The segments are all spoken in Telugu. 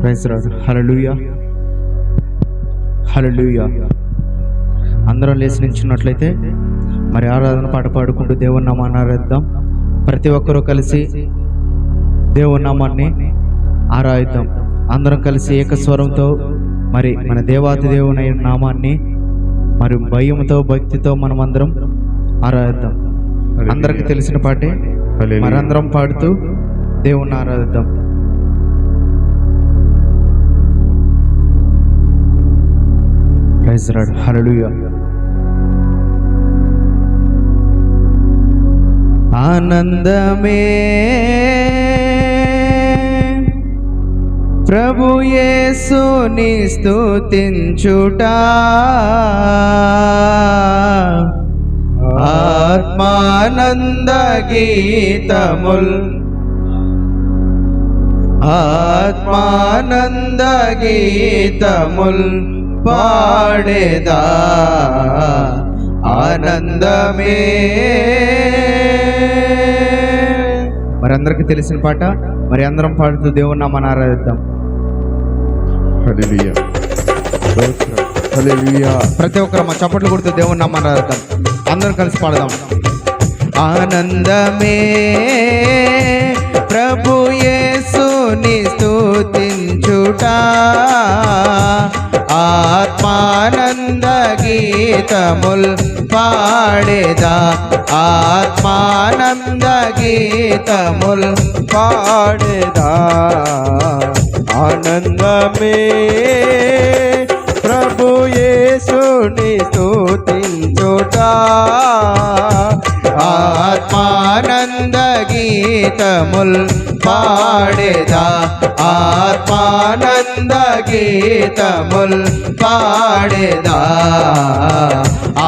Praise lord. హల్లెలూయా, హల్లెలూయా. అందరం లేచి నిల్చున్నట్లయితే మరి ఆరాధన పాట పాడుకుంటూ దేవుని నామాన్ని ఆరాధిద్దాం. ప్రతి ఒక్కరూ కలిసి దేవుని నామాన్ని ఆరాధిద్దాం. అందరం కలిసి ఏకస్వరంతో మరి మన దేవాతి దేవుని నామాన్ని మరి భయంతో భక్తితో మనం అందరం ఆరాధిద్దాం. అందరికి తెలిసిన పాటే మనందరం పాడుతూ దేవుణ్ణి ఆరాధిద్దాం. Praise lord. హల్లెలూయా. ఆనందమే ప్రభు యేసుని స్తుతించుట, ఆత్మానంద గీతముల్ ఆత్మానంద గీతముల్ పాడేదా ఆనందమే. మరి అందరికి తెలిసిన పాట మరి అందరం పాడుతూ దేవుని నామాన్ని ఆరాధిద్దాం. హల్లెలూయా, హల్లెలూయా. ప్రతి ఒక్కరు మా చప్పట్లు కొడుతూ దేవుని నామాన్ని ఆరాధిద్దాం. అందరం కలిసి పాడదాం. ఆనందమే ప్రభు యేసుని స్తుతించుట, ఆత్మానంద గీతముల్ పాడేదా ఆత్మానంద గీతముల్ పాడేదా ఆనందమే ప్రభు యేసుని స్తుతించుట, ఆత్మానంద గీతముల్ పాడేదా ఆత్మానంద గీతముల్ పాడేదా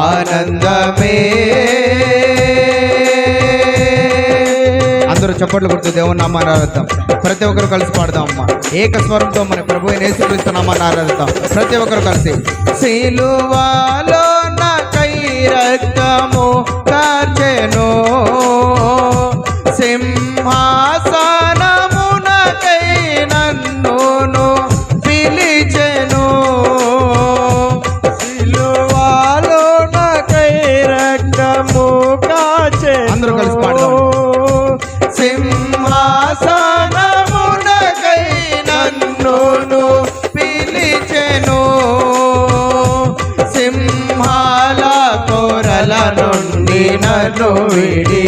ఆనందమే. అందరూ చప్పట్లు కొడుతూ దేవుని నామాన్ని ఆరాధిద్దాం. ప్రతి ఒక్కరు కలిసి పాడదాం. అమ్మ ఏక స్వరంతో మన ప్రభు యేసుక్రీస్తు నామాన్ని ఆరాధిద్దాం. ప్రతి ఒక్కరు కలిసి. సిలువలో నాకై రక్తము కార్చెను, సింహాసనమునకై నన్నును పిలిచెను, సిలువలో నాకై రక్తము కార్చెను. అందరూ కలిసి పాడదాం. సింహాసనమునకై నన్నును పిలిచెను, సింహాల కోరల నుండి నన్ను విడి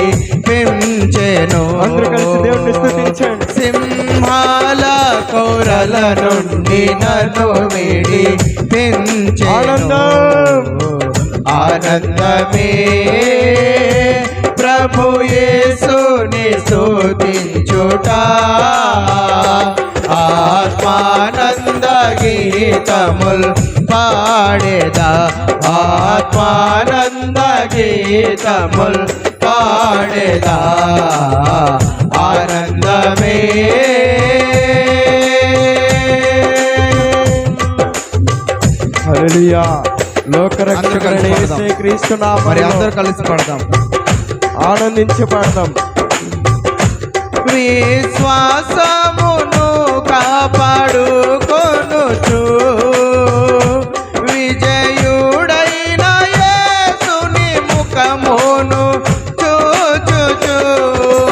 పెంచెను. అందరూ కలిసి దేవుని స్తుతించండి. సింహాల కోరల నుండి నన్ను విడి పెంచెను, ఆనందమే ప్రభు యేసుని స్తుతించుట, ఆత్మానంద గీతముల్ పాడేదా ఆత్మానంద గీతముల్ పాడేదా ఆనందమే. హల్లెలూయా. లోకరక్షకుడైన యేసుక్రీస్తు మరి నామములో అందరూ కలిసి పాడదాం. ఆనందించి పాడదాం. విశ్వాసమును కాపాడుకొనుచు విజయుడైన యేసుని ముఖమును చూచుచు.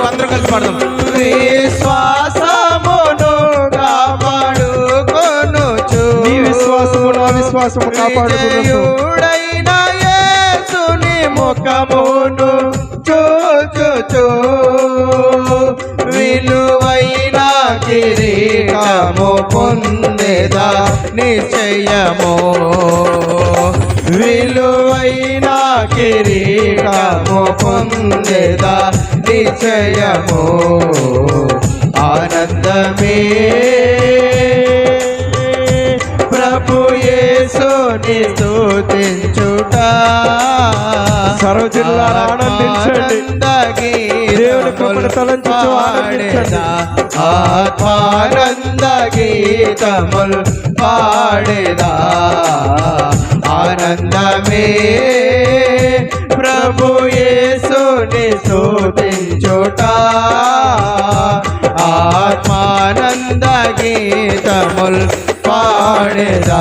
అందరూ కలిసి పాడదాం. విశ్వాసమును కాపాడుకొనుచు, నీ విశ్వాసము నా విశ్వాసము కాపాడుకొనుచు, విజయుడైన యేసుని ముఖమును చూచుచు, విలువైన కిరీటము పొందేదా నిశ్చయము, విలువైన కిరీటము పొందేదా నిశ్చయము, ఆనందమే ప్రభు యేసుని స్తుతించుట, సర్వజనులారా ఆనందించండి. దేవుని కృపను తలంచుచు ఆనందించండి. ఆత్మానంద గీతముల్ పాడేదా ఆనందమే ప్రభు యేసుని స్తుతించుట, ఆత్మానంద గీతముల్ పాడేదా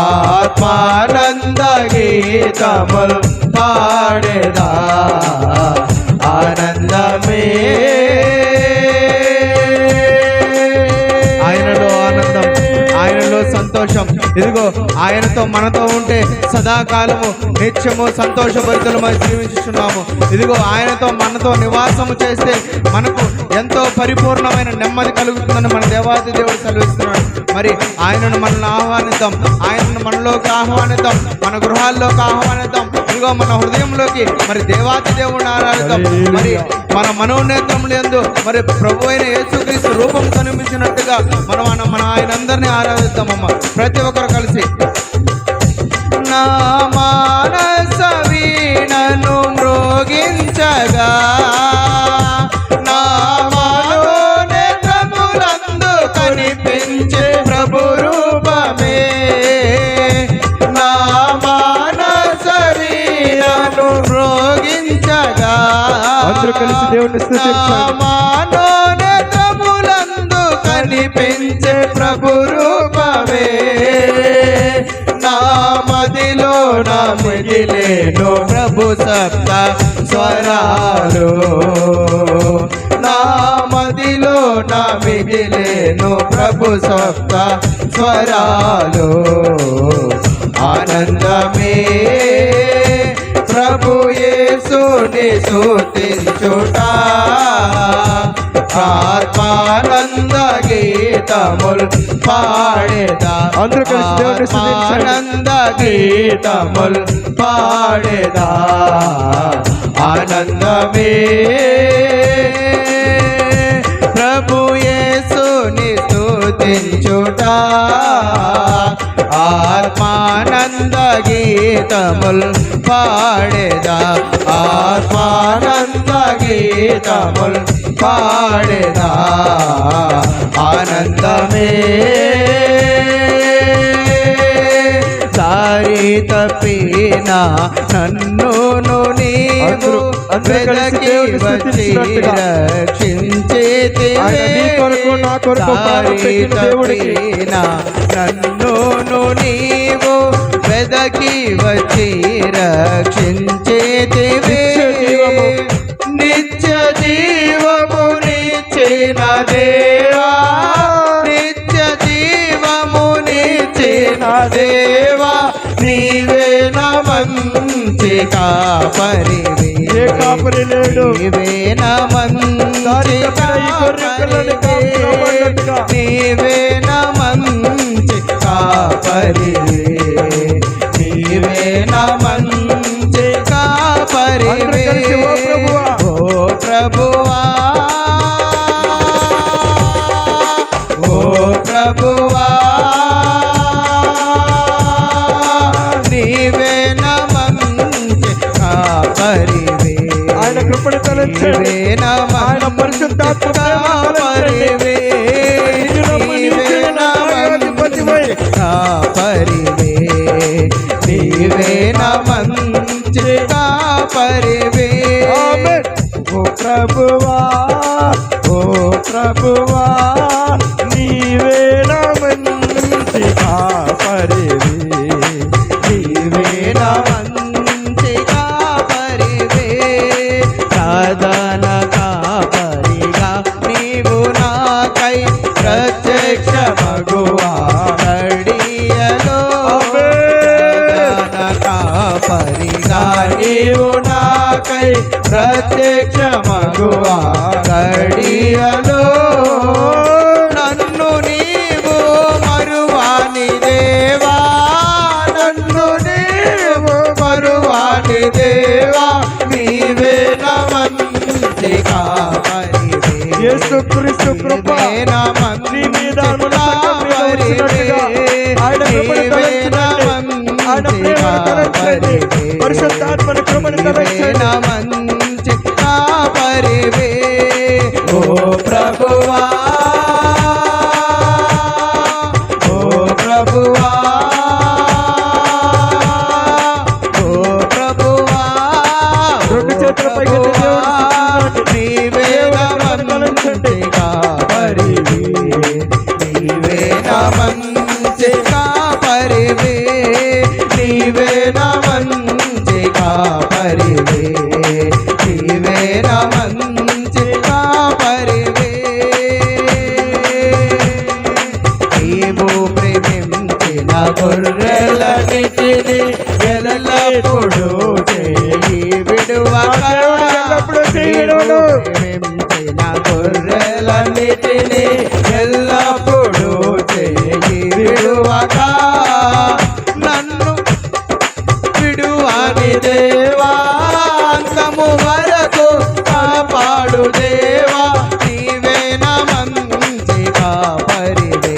ఆత్మానంద గీతముల్ పాడేదా ఆనందమే ఆయనలో ఆనందం, ఆయనలో సంతోషం. ఇదిగో ఆయనతో మనతో ఉంటే సదాకాలము నిత్యము సంతోషభరితులమై జీవించుచున్నాము. ఇదిగో ఆయనతో మనతో నివాసము చేస్తే మనకు ఎంతో పరిపూర్ణమైన నెమ్మది కలుగుతుందని మన దేవాది దేవుడు సెలవిస్తున్నాడు. మరి ఆయనను మనల్ని ఆహ్వానిద్దాం, ఆయనను మనలోకి ఆహ్వానిద్దాం, మన గృహాల్లోకి ఆహ్వానిద్దాం. ఇదిగో మన హృదయంలోకి మరి దేవాది దేవుడిని ఆరాధిద్దాం. మరి మన మనోనేత్రములందు మరి ప్రభు అయిన యేసుక్రీస్తు రూపం కనిపించినట్టుగా మన ఆయన అందరినీ ఆరాధిద్దామమ్మ. ప్రతి ఒక్కరు కలిసి నా మానస వీణను మ్రోగించగా నా మనోనేత్రములందు కనిపించే ప్రభు రూపమే నా మానస వీణను మ్రోగించగా అందరూ కలిసి దేవుని స్తుతించండి. మనోనేత్రములందు కనిపించే ప్రభు రూపమే నా మదిలో నా మిగిలేను ప్రభు సప్త స్వరాలు నా మదిలో నా మిగిలేను ప్రభు సప్త స్వరాలు ఆనందమే ప్రభు యేసుని స్తుతించుట ఆత్మానంద గీతముల్ పాడేదా అందరూ కలిసి దేవుని స్తుతించండి. ఆనంద గీతముల్ పాడేదా ఆనందమే ప్రభు యేసుని స్తుతించుట ఆత్మానంద గీతముల్ పాడేదా ఆత్మానంద గీతముల్ పాడేదా ఆనందమే దారి తప్పిన నన్ను నీవు వెదకి వచ్చి రక్షించేతివే దారి తప్పిన నన్ను నీవు వెదకి వచ్చి రక్షించేతివే నిత్య జీవమునిచ్చిన దేవా నిత్య జీవమునిచ్చిన దేవా నీవే నా మంచి కాపరివి కాపరి లేడు నీవే నా మంచి కాపరివి నీవే నా మంచి కాపరివి నీవే నా మంచి కాపరివి ఓ ప్రభువా ఓ ప్రభువా నీవే నా మంచి కాపరివి ఆయన కృపను తలంచండి. నీవే నా ఆయన పరిశుద్ధాత్మ కాపరివి నీవే నా మంచి కాపరివి నీవే నా మంచి కాపరివి ఓ ప్రభువా ఓ ప్రభువా నీవే నా మంచి కాపరివి నీవే నా మంచి కాపరివి ప్రధాన కాపరిగా నీవు నాకై ప్రత్యక్ష మగువా గడియలో ప్రధాన కాపరిగా నీవు నాకై ప్రత్యక్ష మగువా గడియలో నన్ను నీవు మరువాని దేవా నన్ను నీవు మరువాని దేవా నీవే నా మంచి కాపరివి యేసుక్రీస్తు కృప నీ మీద అనుసరించినట్టుగా ఆయన కృపను తలంచండి. ఆయన ప్రేమను తలంచండి. పరిశుద్ధాత్మని కృపను తలంచండి. నా మంచి కాపరివి ఓ ప్రభువా ఓ ప్రభువా ఓ ప్రభువా రెండు చేతుల పైకి నీవే నా మంచి కాపరివి నీవే వీటిని ఎల్లప్పుడూ చేయి విడువక నన్ను విడువాని దేవా, అంతము వరకు కాపాడు దేవా, నీవే నా మంచి కాపరివే,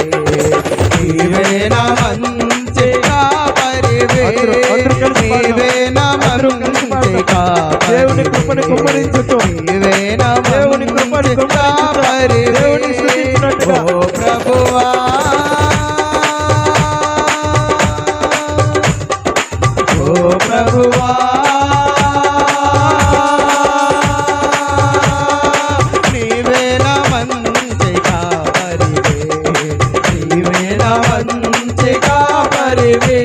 నీవే నా మంచి కాపరివే, నీవే నా మంచి కాపరివే, దేవుని కృపను కుమ్మరించుతూ నీవే నా దేవుని కృపను కాపరివే, దేవుని స్తుతించినట్టుగా ఓ ప్రభువా, ఓ ప్రభువా, నీవే నా మంచి కాపరివే, నీవే నా మంచి కాపరివే,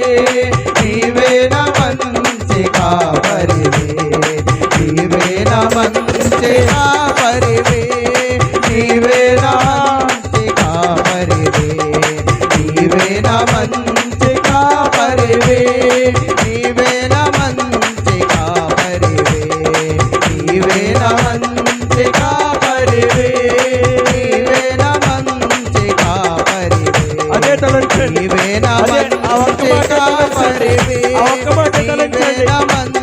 నీవే నా మంచి కాపరివే, నీవే నా మంచి కాపరివే, నీవే నా మంచి కాపరివే, నీవే నా మంచి కాపరివే, నీవే నా మంచి కాపరివే, నీవే నా మంచి కాపరివే, నీవే నా మంచి కాపరివే, అదే తలంచండి, నీవే నా అదే ఆ ఒక్క మంచి మాట కాపరివే, ఆ ఒక్క మాట తలంచండి, నీవే నా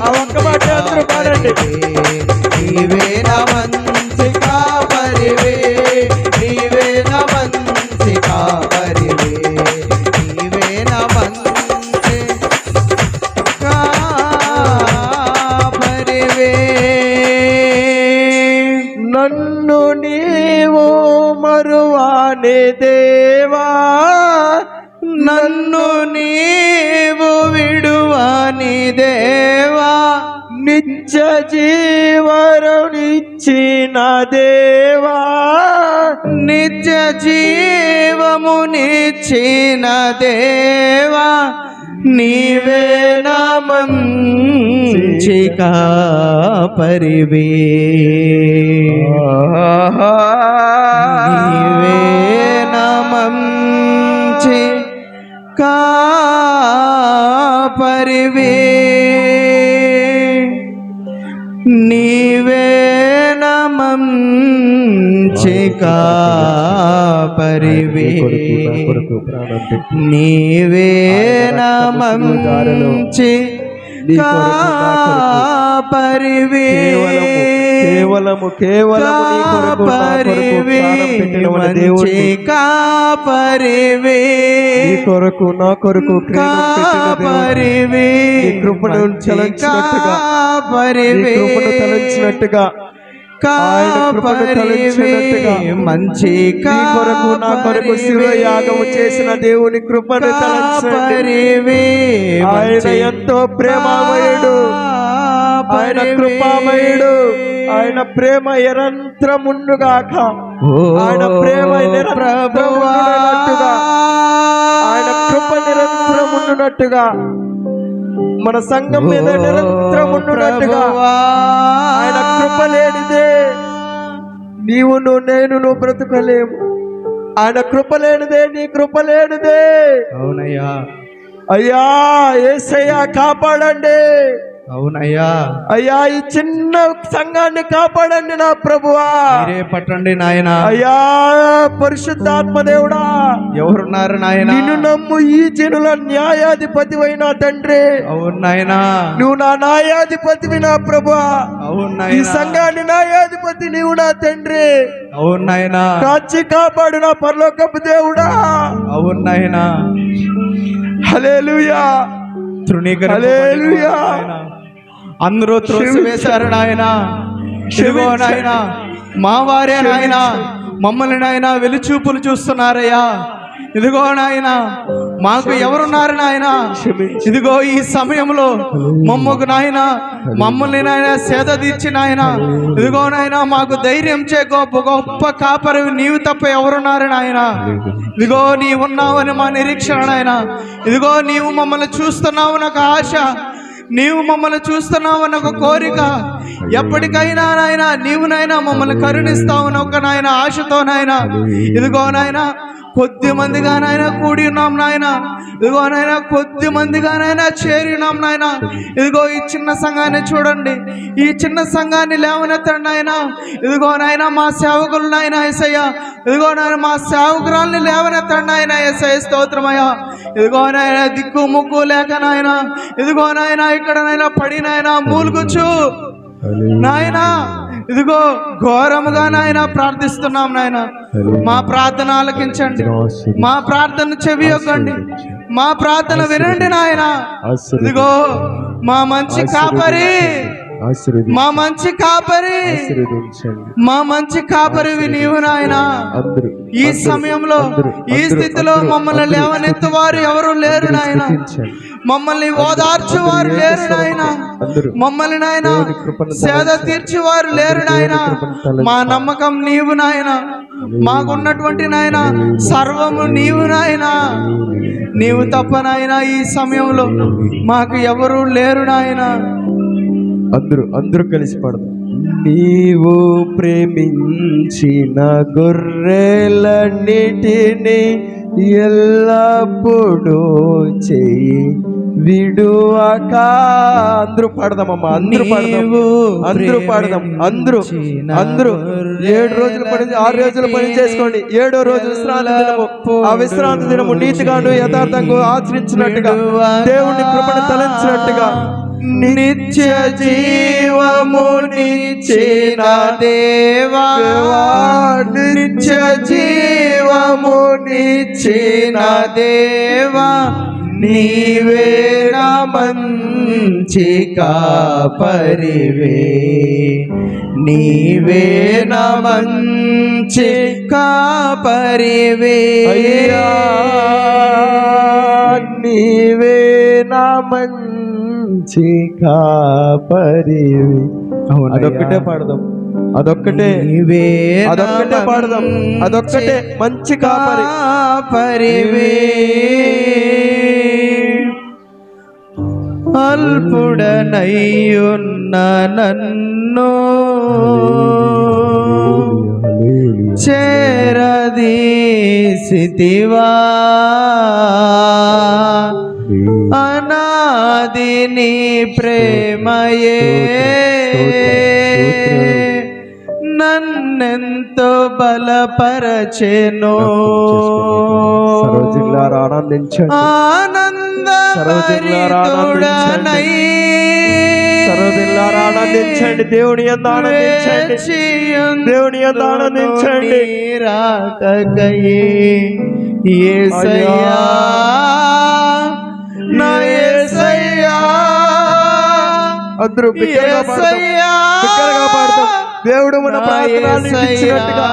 ఆ ఒక్క మాట అందరూ పాడండి. నీవే నా మంచి కాపరివే, నీవే నా మంచి కాపరివే, నీవే నా మంచి కాపరివే. నన్ను నీవు మరువాని దేవా, నన్ను నీవు విడువాని దేవా, నిత్య జీవరునిచ్చిన దేవా, నిత్య జీవమునిచ్చిన దేవా, నీవే నా మంచి కాపరివే, నీవే నా మంచి కాపరివే, నీవే నా మంచి కాపరివే, నీవే నా మంచి కాపరివే, కేవలము కేవలము నీ కొరకు నా కొరకు ప్రాణం పెట్టిన మన దేవుణ్ణి, మంచి కాపరివే, నీ కొరకు నా కొరకు క్రీడం పెట్టిన కాపరివే, నీ కృపను తలంచినట్టుగా, నీ కృపను తలంచినట్టుగా, ఆయన కృపను తలంచినట్టుగా, మంచి నీ కొరకు నా కొరకు శివ యాగము చేసిన దేవుని కృపను తలంచండి. ఆయన ఎంతో ప్రేమమయుడు, ఆయన కృపామయుడు, ఆయన ప్రేమ నిరంతరముండుగాక, ఆయన ప్రేమ నిరంతరముండునట్టుగా, ఆయన కృప నిరంతరముండునట్టుగా, మన సంఘం మీద నిరంతరముండునట్టుగా, ఆయన కృప లేనిదే నీవును నేను బ్రతుకలేము, ఆయన కృప లేనిదే నీ కృప లేనిదే. అవునయ్యా, అయ్యా యేసయ్యా కాపాడండి, అవునయ్యా, అయ్యా ఈ చిన్న సంఘాన్ని కాపాడండి నా ప్రభువా, మీరే పట్టండి నాయనా. అయ్యా పరిశుద్ధాత్మ దేవుడా, ఎవరున్నారు నాయనా? నిన్ను నమ్ము ఈ జనుల న్యాయాధిపతివైన తండ్రి, అవును నాయనా, నువ్వు నా న్యాయాధిపతివి నా ప్రభువా, అవును ఈ నాయనా, సంఘాన్ని న్యాయాధిపతి నీవు నా తండ్రి, అవును నాయనా, కాచి కాపాడు నా పరలోకపు దేవుడా. అవును నాయనా, హల్లెలూయా, హల్లెలూయా. అందరూ త్రోసివేశారు నాయన, ఇదిగో నాయన మా వారే నాయన మమ్మల్ని నాయన వెలుచూపులు చూస్తున్నారయ్యా, ఇదిగో నాయన మాకు ఎవరున్నారు నాయన, ఇదిగో ఈ సమయంలో మమ్మకు నాయన మమ్మల్ని నాయన సేద తీర్చి నాయన, ఇదిగో నాయన మాకు ధైర్యం చే గొప్ప గొప్ప కాపరి నీవు తప్ప ఎవరున్నారు నాయన, ఇదిగో నీవు ఉన్నావని మా నిరీక్షణ నాయన, ఇదిగో నీవు మమ్మల్ని చూస్తున్నావు నాకు ఆశ, నీవు మమ్మల్ని చూస్తున్నావు అన్న ఒక కోరిక, ఎప్పటికైనా నాయన నీవు నాయన మమ్మల్ని కరుణిస్తావు ఒక నాయన ఆశతో నాయన, ఇదిగో నాయన కొద్ది మందిగానైనా కూడి ఉన్నాం నాయన. ఇదిగో నాయన కొద్ది మందిగానైనా చేరి ఉన్నాం నాయన. ఇదిగో ఈ చిన్న సంఘాన్ని చూడండి, ఈ చిన్న సంఘాన్ని లేవనెత్తండి నాయన. ఇదిగో నాయన మా సేవకులు నాయన యేసయ్య, ఇదిగో నాయన మా సేవకురాల్ని లేవనెత్తండి నాయన యేసయ్య. స్తోత్రమయ్యా. ఇదిగో నాయన దిక్కు ముక్కు లేక నాయన, ఇదిగో నాయన ఇక్కడ నాయన పడి నాయన మూలుగుచ్చు నాయన, ఇదిగో ఘోరముగా నాయన ప్రార్థిస్తున్నాం నాయన. మా ప్రార్థన ఆలకించండి, మా ప్రార్థన చెవి యొక్కండి, మా ప్రార్థన వినండి నాయన. ఇదిగో మా మంచి కాపరి, మా మంచి కాపరి, మా మంచి కాపరివి నీవు నాయన. ఈ సమయంలో ఈ స్థితిలో మమ్మల్ని లేవనెత్తువారు ఎవరు లేరు నాయన, మమ్మల్ని ఓదార్చువారు లేరు నాయన, మమ్మల్ని నాయన సేద తీర్చేవారు లేరు నాయన. మా నమ్మకం నీవు నాయన, మాకున్నటువంటి నాయన సర్వము నీవు నాయన. నీవు తప్ప నాయన ఈ సమయంలో మాకు ఎవరు లేరు నాయన. అందరూ కలిసి పడదాం. నీవు ప్రేమించిన గొర్రెలన్నిటిని ఎల్లప్పుడూ చెయ్యి విడువక. అందరూ పాడదామమ్మా, అందరూ పాడదాం, అందరూ పాడదాం. అందరూ 7 రోజులు పని, 6 రోజులు పని చేసుకోండి. 7వ రోజు విశ్రాంతి దినము. ఆ విశ్రాంతి దినము నీతిగాను యథార్థంగా ఆచరించినట్టుగా, దేవుని కృపను తలంచినట్టుగా, నిత్య జీవమునిచ్చిన దేవా, నిత్య జీవమునిచ్చిన దేవా, నీవే నా మంచి కాపరివే, నీవే నా మంచి కాపరివే. అయ్యా నీవే నా మంచి కాపరివే. అదొక్కటే పాడదాం, అదొక్కటే పాడదాం, అదొక్కటే మంచి కాపరివే. అల్పుడనయ్యున్న నన్ను చేరదీసితివా, అనాది నీ ప్రేమయే నన్నెంతో బలపరచెను. ఆనందించండి, దేవుని యందు ఆనందించండి, దేవుని యందు ఆనందించండి. రాకయే యేసయ్యా, నా యేసయ్యా. అందరూ బిగ్గరగా పాడతాం. దేవుడు మన ప్రార్థనలు ఇచ్చినట్టుగా,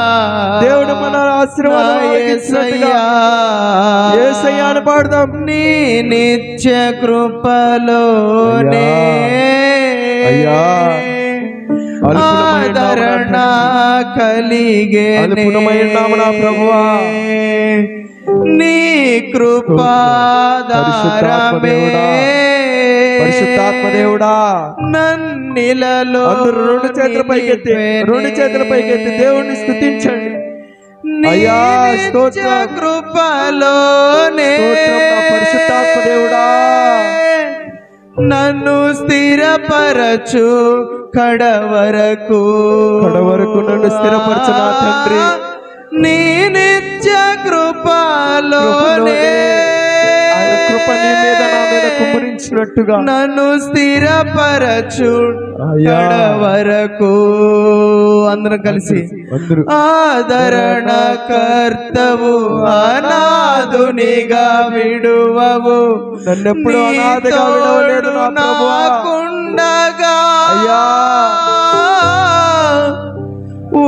దేవుడు మన ఆశీర్వాదాలు ఇచ్చినట్టుగా యేసయ్యా అని పాడదాం. నీ నిత్య కృపలోనే అయ్యా ఆదరణ కలిగే ప్రభువా, నీ కృపాదారమే పరిశుద్ధాత్మ దేవుడా. నన్నిలలో 2 చేతుల పైకెత్తి దేవుణ్ణి స్తుతించండి. అయ్యా స్తోత్రం, కృపలోనే పరిశుద్ధాత్మ దేవుడా. నన్ను స్థిరపరచు కడవరకు నన్ను స్థిరపరచు నా తండ్రి. నీ నిత్య కృపలోనే, కృప నీ మీద నా మీద కుమ్మరించినట్టుగా నన్ను స్థిరపరచు కడవరకు. అందరం కలిసి ఆదరణ కర్తవు, అనాథునిగా విడువవు, నన్నెప్పుడు అనాథగా విడవలేదు నాకుండగా.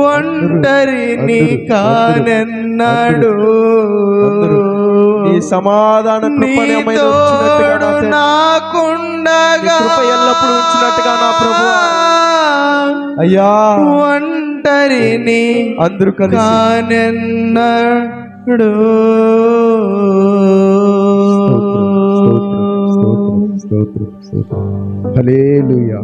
ఒంటరిని కానెన్నాడు, నీ సమాధాన నాకుండగా ఎల్లప్పుడు ఉంచినట్టుగా నా ప్రభువా. అయ్యా ఒంటరిని అందరూ కలిసి కానెన్నాడు. హల్లెలూయా.